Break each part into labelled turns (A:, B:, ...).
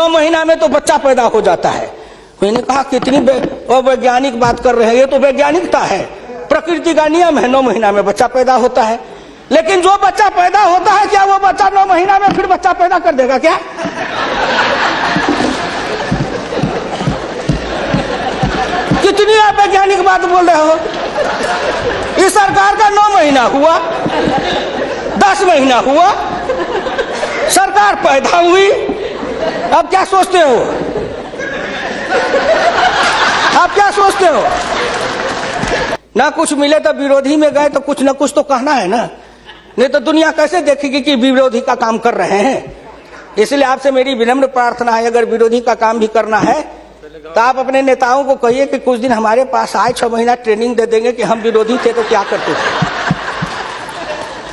A: 9 महीना में तो बच्चा पैदा हो जाता है। मैंने कहा कितनी वैज्ञानिक बात कर रहे हैं, ये तो वैज्ञानिकता है, प्रकृति का नियम है, 9 महीना में बच्चा पैदा होता है। लेकिन जो बच्चा पैदा होता है, क्या वो बच्चा 9 महीना में फिर बच्चा पैदा कर देगा क्या? कितनी आप वैज्ञानिक बात बोल रहे हो। इस सरकार का 9 महीना हुआ, 10 महीना हुआ, सरकार पैदा हुई। अब क्या सोचते हो? आप क्या सोचते हो? ना कुछ मिले तो विरोधी में गए तो कुछ ना कुछ तो कहना है ना, नहीं तो दुनिया कैसे देखेगी कि विरोधी का काम कर रहे हैं। इसलिए आपसे मेरी विनम्र प्रार्थना है, अगर विरोधी का काम भी करना है तो आप अपने नेताओं को कहिए कि कुछ दिन हमारे पास आए, 6 महीना ट्रेनिंग दे देंगे कि हम विरोधी थे तो क्या करते थे।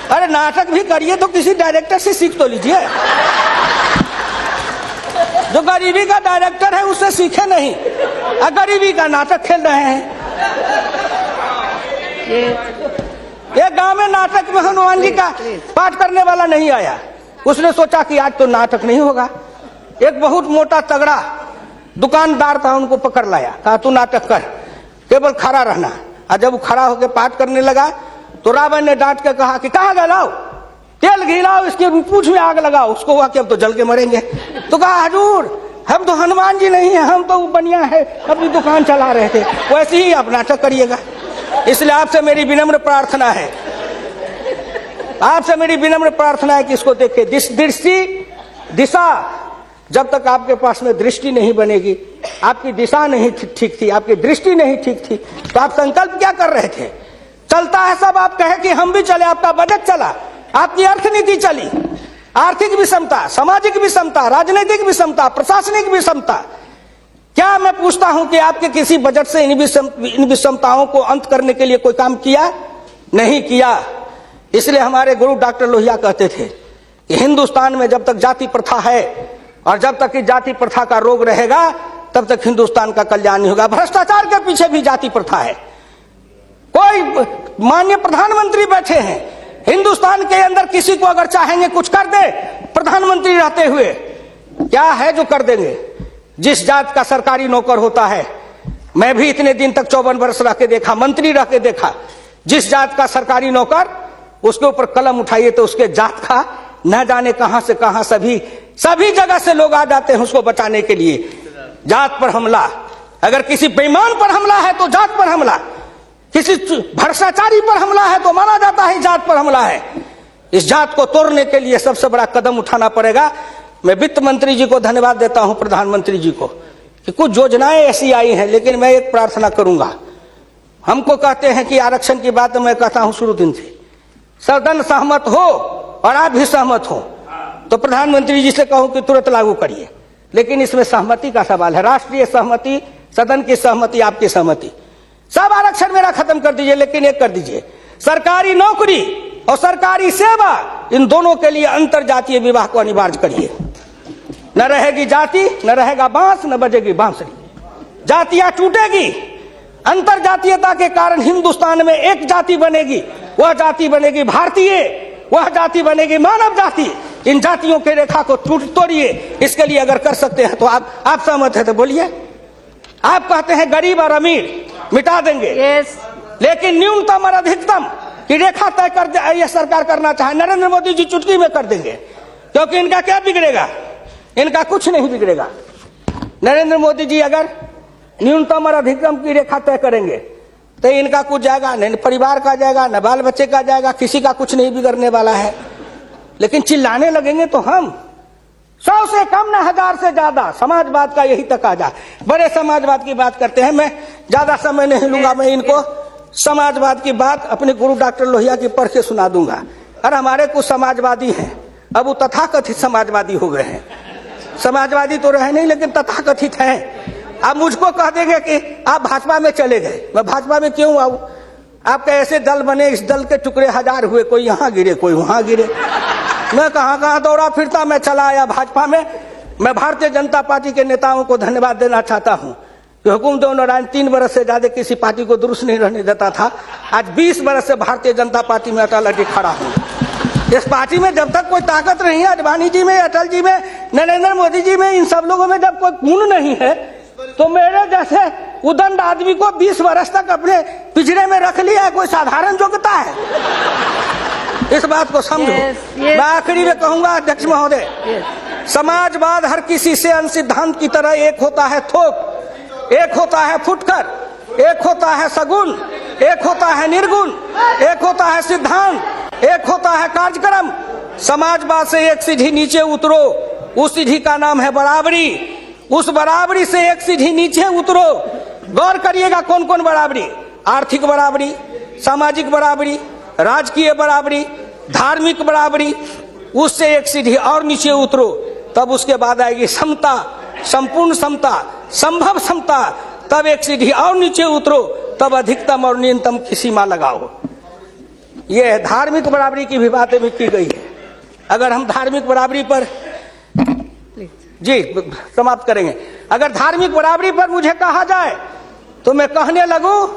A: अरे नाटक भी करिए तो किसी डायरेक्टर से सीख तो लीजिए। जो गरीबी का डायरेक्टर है उससे सीखे नहीं, गरीबी का नाटक खेल रहे हैं। एक गांव में नाटक में हनुमान जी का पाठ करने वाला नहीं आया। उसने सोचा कि आज तो नाटक नहीं होगा। एक बहुत मोटा तगड़ा दुकानदार था, उनको पकड़ लाया, कहा तू नाटक कर, केवल खड़ा रहना। और जब वो खड़ा होकर पाठ करने लगा तो रावण ने डांट के कहा कि कहाँ गलाओ, तेल घिलाओ, इसके पूंछ में आग लगाओ। उसको हुआ कि अब तो जल के मरेंगे। तो कहा हजूर हम तो हनुमान जी नहीं है, हम तो बनिया है, अपनी दुकान चला रहे थे। वैसे ही आप नाटक करिएगा। इसलिए आपसे मेरी विनम्र प्रार्थना है, आपसे मेरी विनम्र प्रार्थना है कि इसको देखिए। दृष्टि दिशा, जब तक आपके पास में दृष्टि नहीं बनेगी, आपकी दिशा नहीं ठीक थी, आपकी दृष्टि नहीं ठीक थी, तो आप संकल्प क्या कर रहे थे? चलता है सब, आप कहे कि हम भी चले, आपका बजट चला, आपकी अर्थनीति चली, आर्थिक विषमता, सामाजिक विषमता, राजनीतिक विषमता, प्रशासनिक विषमता। क्या मैं पूछता हूं कि आपके किसी बजट से इन विषमताओं को अंत करने के लिए कोई काम किया? नहीं किया। इसलिए हमारे गुरु डॉक्टर लोहिया कहते थे कि हिंदुस्तान में जब तक जाति प्रथा है और जब तक कि जाति प्रथा का रोग रहेगा तब तक हिंदुस्तान का कल्याण नहीं होगा। भ्रष्टाचार के पीछे भी जाति प्रथा है। कोई माननीय प्रधानमंत्री बैठे हैं हिंदुस्तान के अंदर, किसी को अगर चाहेंगे कुछ कर दे, प्रधानमंत्री रहते हुए क्या है जो कर देंगे? जिस जात का सरकारी नौकर होता है, मैं भी इतने दिन तक 54 वर्ष रह के देखा, मंत्री रह के देखा, जिस जात का सरकारी नौकर, उसके ऊपर कलम उठाइए तो उसके जात का न जाने कहां से कहां सभी जगह से लोग आ जाते हैं उसको बचाने के लिए। जात पर हमला, अगर किसी बेईमान पर हमला है तो जात पर हमला, किसी भ्रष्टाचारी पर हमला है तो माना जाता है जात पर हमला है। इस जात को तोड़ने के लिए सबसे बड़ा कदम उठाना पड़ेगा। मैं वित्त मंत्री जी को धन्यवाद देता हूं, प्रधानमंत्री जी को, कि कुछ योजनाएं ऐसी आई हैं, लेकिन मैं एक प्रार्थना करूंगा। हमको कहते हैं कि आरक्षण की बात मैं कहता हूं शुरू दिन से, सदन सहमत हो और आप भी सहमत हो तो प्रधानमंत्री जी से कहूं कि तुरंत लागू करिए। लेकिन इसमें सहमति का सवाल है, राष्ट्रीय सहमति, सदन की सहमति, आपकी सहमति। सब आरक्षण मेरा खत्म कर दीजिए, लेकिन एक कर दीजिए, सरकारी नौकरी और सरकारी सेवा, इन दोनों के लिए अंतर जातीय विवाह को अनिवार्य करिए। न रहेगी जाति, न रहेगा बांस, न बजेगी बांसुरी। जातियां टूटेगी, अंतर जातीयता के कारण हिंदुस्तान में एक जाति बनेगी, वह जाति बनेगी भारतीय, वह जाति बनेगी मानव जाति। इन जातियों के रेखा को तोड़िए। इसके लिए अगर कर सकते हैं तो आप सहमत है तो बोलिए। आप कहते हैं गरीब और अमीर मिटा देंगे, लेकिन न्यूनतम और अधिकतम की रेखा तय कर यह सरकार करना चाहे, नरेंद्र मोदी जी चुटकी में कर देंगे, क्योंकि इनका क्या बिगड़ेगा? इनका कुछ नहीं बिगड़ेगा। नरेंद्र मोदी जी अगर न्यूनतम और अधिकतम की रेखा तय करेंगे तो इनका कुछ जाएगा, न परिवार का जाएगा, न बाल बच्चे का जाएगा, किसी का कुछ नहीं बिगड़ने वाला है। लेकिन चिल्लाने लगेंगे तो हम 100 से कम, न 1000 से ज्यादा। समाजवाद का यही तकाजा, बड़े समाजवाद की बात करते हैं। मैं ज्यादा समय नहीं लूंगा, मैं इनको समाजवाद की बात अपने गुरु डॉक्टर लोहिया की पढ़ के सुना दूंगा। और हमारे कुछ समाजवादी हैं, अब वो तथाकथित समाजवादी हो गए हैं। समाजवादी तो रहे नहीं, लेकिन तथाकथित हैं। आप मुझको कह देंगे कि आप भाजपा में चले गए, मैं भाजपा में क्यों आऊं? आपके ऐसे दल बने, इस दल के टुकड़े 1000 हुए, कोई यहाँ गिरे, कोई वहां गिरे। मैं कहां दौड़ा फिरता, मैं चला आया भाजपा में। मैं भारतीय जनता पार्टी के नेताओं को धन्यवाद देना चाहता हूं कि हुकुमदेव नारायण 3 बरस से ज्यादा किसी पार्टी को दुरुस्त नहीं रहने देता था। आज 20 बरस से भारतीय जनता पार्टी में अटल अटल खड़ा हूं। इस पार्टी में जब तक कोई ताकत नहीं है, अडवाणी जी में, अटल जी में, नरेंद्र मोदी जी में, इन सब लोगों में जब कोई गुण नहीं है तो मेरे जैसे उदंड आदमी को 20 वर्ष तक अपने पिंजरे में रख लिया है, कोई साधारण योग्यता है? इस बात को समझो। मैं आखिरी में कहूंगा अध्यक्ष महोदय, समाजवाद हर किसी से अन्य सिद्धांत की तरह एक होता है थोक, एक होता है फुटकर, एक होता है सगुन, एक होता है निर्गुण, एक होता है सिद्धांत, एक होता है कार्यक्रम। समाजवाद से एक सीढ़ी नीचे उतरो, उस सीढ़ी का नाम है बराबरी। उस बराबरी से एक सीढ़ी नीचे उतरो, गौर करिएगा कौन कौन बराबरी, आर्थिक बराबरी, सामाजिक बराबरी, राजकीय बराबरी, धार्मिक बराबरी। उससे एक सीढ़ी और नीचे उतरो, तब उसके बाद आएगी समता, संपूर्ण समता, संभव समता। तब एक सीढ़ी और नीचे उतरो, तब अधिकतम और न्यूनतम की सीमा लगाओ। यह धार्मिक बराबरी की भी बातें भी की गई है। अगर हम धार्मिक बराबरी पर, जी समाप्त करेंगे, अगर धार्मिक बराबरी पर मुझे कहा जाए तो मैं कहने लगूं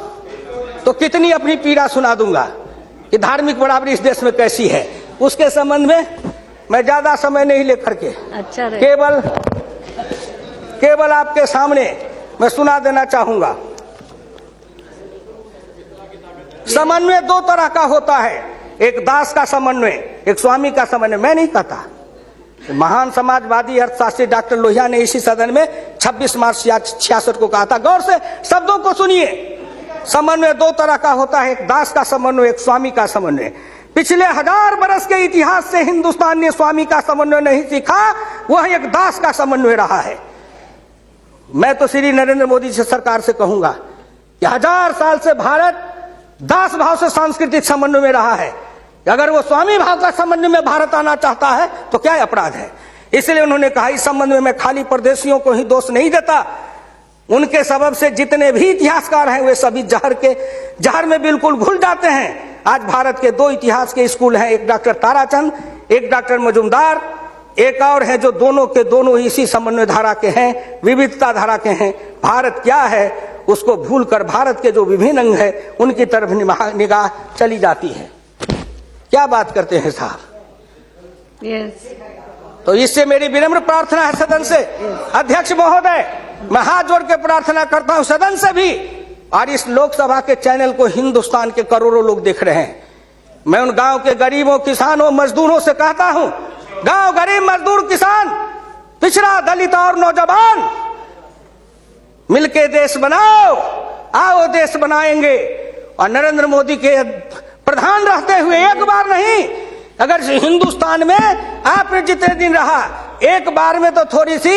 A: तो कितनी अपनी पीड़ा सुना दूंगा कि धार्मिक बराबरी इस देश में कैसी है। उसके संबंध में मैं ज्यादा समय नहीं लेकर के केवल आपके सामने मैं सुना देना चाहूंगा। समन्वय दो तरह का होता है, एक दास का समन्वय, एक स्वामी का समन्वय। मैं नहीं कहता, महान समाजवादी अर्थशास्त्री डॉक्टर लोहिया ने इसी सदन में 26 मार्च 66 को कहा था। गौर से शब्दों को सुनिए। समन्वय दो तरह का होता है, एक दास का समन्वय, एक स्वामी का समन्वय। पिछले 1000 बरस के इतिहास से हिंदुस्तान ने स्वामी का समन्वय नहीं सीखा, वह एक दास का समन्वय रहा है। मैं तो श्री नरेंद्र मोदी जी सरकार से कहूंगा कि 1000 साल से भारत दास भाव से सांस्कृतिक समन्वय में रहा है। अगर वो स्वामी भाव का समन्वय में भारत आना चाहता है तो क्या अपराध है? इसलिए उन्होंने कहा इस समन्वय में खाली परदेशियों को ही दोष नहीं देता, उनके सबब से जितने भी इतिहासकार हैं वे सभी जहर में बिल्कुल घुल जाते हैं। आज भारत के 2 इतिहास के स्कूल हैं, एक डॉक्टर ताराचंद, एक डॉक्टर मजुमदार, एक और है जो दोनों के दोनों इसी समन्वय धारा के हैं, विविधता धारा के हैं। भारत क्या है उसको भूलकर भारत के जो विभिन्न अंग है उनकी तरफ निगाह चली जाती है। क्या बात करते हैं साहब? तो इससे मेरी विनम्र प्रार्थना है सदन से, अध्यक्ष महोदय, मैं हाथ जोड़ के प्रार्थना करता हूं सदन से भी, और इस लोकसभा के चैनल को हिंदुस्तान के करोड़ों लोग देख रहे हैं। मैं उन गांव के गरीबों, किसानों, मजदूरों से कहता हूं, गांव गरीब, मजदूर, किसान, पिछड़ा, दलित और नौजवान, मिलके देश बनाओ, आओ देश बनाएंगे। और नरेंद्र मोदी के प्रधान रहते हुए एक बार नहीं, अगर हिंदुस्तान में आपने जितने दिन रहा, एक बार में तो थोड़ी सी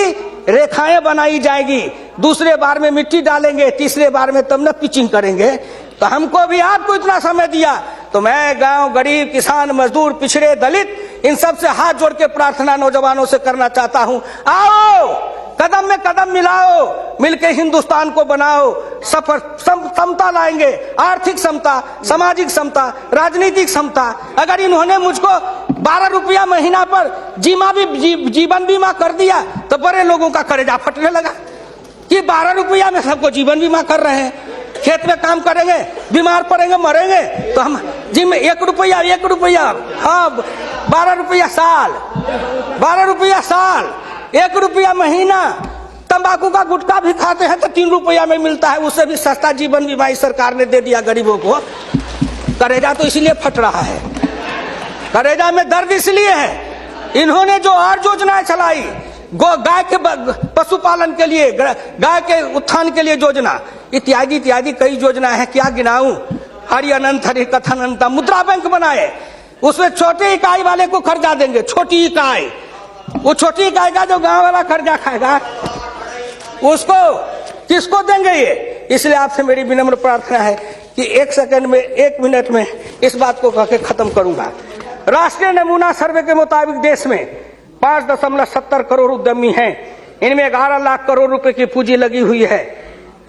A: रेखाएं बनाई जाएगी, दूसरे बार में मिट्टी डालेंगे, तीसरे बार में तब न पिचिंग करेंगे। तो हमको भी आपको इतना समय दिया, तो मैं गांव गरीब, किसान, मजदूर, पिछड़े, दलित, इन सब से हाथ जोड़ के प्रार्थना नौजवानों से करना चाहता हूं, आओ कदम में कदम मिलाओ, मिलके हिंदुस्तान को बनाओ, सफर समता लाएंगे, आर्थिक समता, सामाजिक समता, राजनीतिक समता। अगर इन्होंने मुझको 12 रुपया महीना पर जीवन बीमा कर दिया तो बड़े लोगों का कलेजा फटने लगा कि 12 रुपया में सबको जीवन बीमा कर रहे हैं। खेत में काम करेंगे, बीमार पड़ेंगे, मरेंगे, तो हम जिम 1 रुपया, हाँ 12 रुपया साल, 12 रुपया साल, 1 रुपया महीना। तंबाकू का गुटखा भी खाते हैं तो 3 रुपया में मिलता है, उससे भी सस्ता जीवन बीमा इस सरकार ने दे दिया गरीबों को। करेजा तो इसलिए फट रहा है, करेजा में दर्द इसलिए है, इन्होंने जो और योजनाएं चलाई, गाय के पशुपालन के लिए, गाय के उत्थान के लिए योजना, इत्यादि इत्यादि कई योजनाएं हैं, क्या गिनाऊं। हरि अनंत हरि कथन अनंत। मुद्रा बैंक बनाए, उसमें छोटे इकाई वाले को कर्जा देंगे, छोटी इकाई, वो छोटी इकाई का जो गांव वाला कर्जा खाएगा उसको किसको देंगे ये? इसलिए आपसे मेरी विनम्र प्रार्थना है कि 1 सेकंड में, 1 मिनट में इस बात को कह के खत्म करूंगा। राष्ट्रीय नमूना सर्वे के मुताबिक देश में 5.70 करोड़ उद्यमी हैं, इनमें 11 लाख करोड़ रुपए की पूंजी लगी हुई है,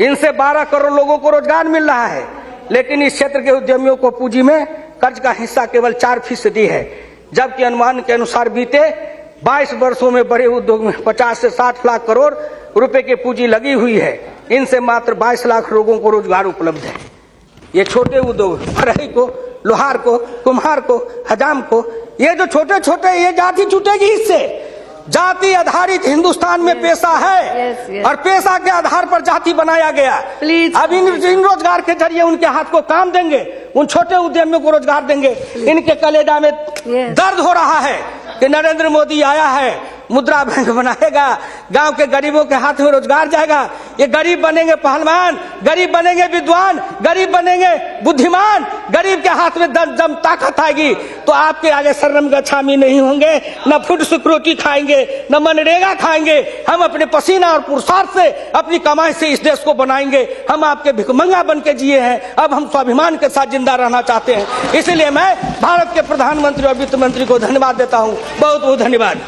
A: इनसे 12 करोड़ लोगों को रोजगार मिल रहा है। लेकिन इस क्षेत्र के उद्यमियों को पूंजी में कर्ज का हिस्सा केवल 4% है, जबकि अनुमान के अनुसार बीते 22 वर्षों में बड़े उद्योग में 50 से 60 लाख करोड़ रुपए की पूंजी लगी हुई है, इनसे मात्र 22 लाख लोगों को रोजगार उपलब्ध है। ये छोटे उद्योग, फरहई को, लोहार को, कुम्हार को, हजाम को, ये जो छोटे छोटे, ये जाति छूटेगी इससे। जाति आधारित हिंदुस्तान में पेशा है और पेशा के आधार पर जाति बनाया गया। अब इन रोजगार के जरिए उनके हाथ को काम देंगे, उन छोटे उद्यमियों को रोजगार देंगे। इनके कलेजा में दर्द हो रहा है कि नरेंद्र मोदी आया है, मुद्रा बैंक बनाएगा, गांव के गरीबों के हाथ में रोजगार जाएगा। ये गरीब बनेंगे पहलवान, गरीब बनेंगे विद्वान, गरीब बनेंगे बुद्धिमान, गरीब के हाथ में दम ताकत आएगी तो आपके आगे शर्म गच्छामी नहीं होंगे, न फूड सिक्योरिटी खाएंगे, न मनरेगा खाएंगे। हम अपने पसीना और पुरुषार्थ से अपनी कमाई से इस देश को बनाएंगे। हम आपके भिखमंगा बन के जिए हैं, अब हम स्वाभिमान के साथ जिंदा रहना चाहते हैं। इसलिए मैं भारत के प्रधानमंत्री और वित्त मंत्री को धन्यवाद देता हूँ। बहुत बहुत धन्यवाद।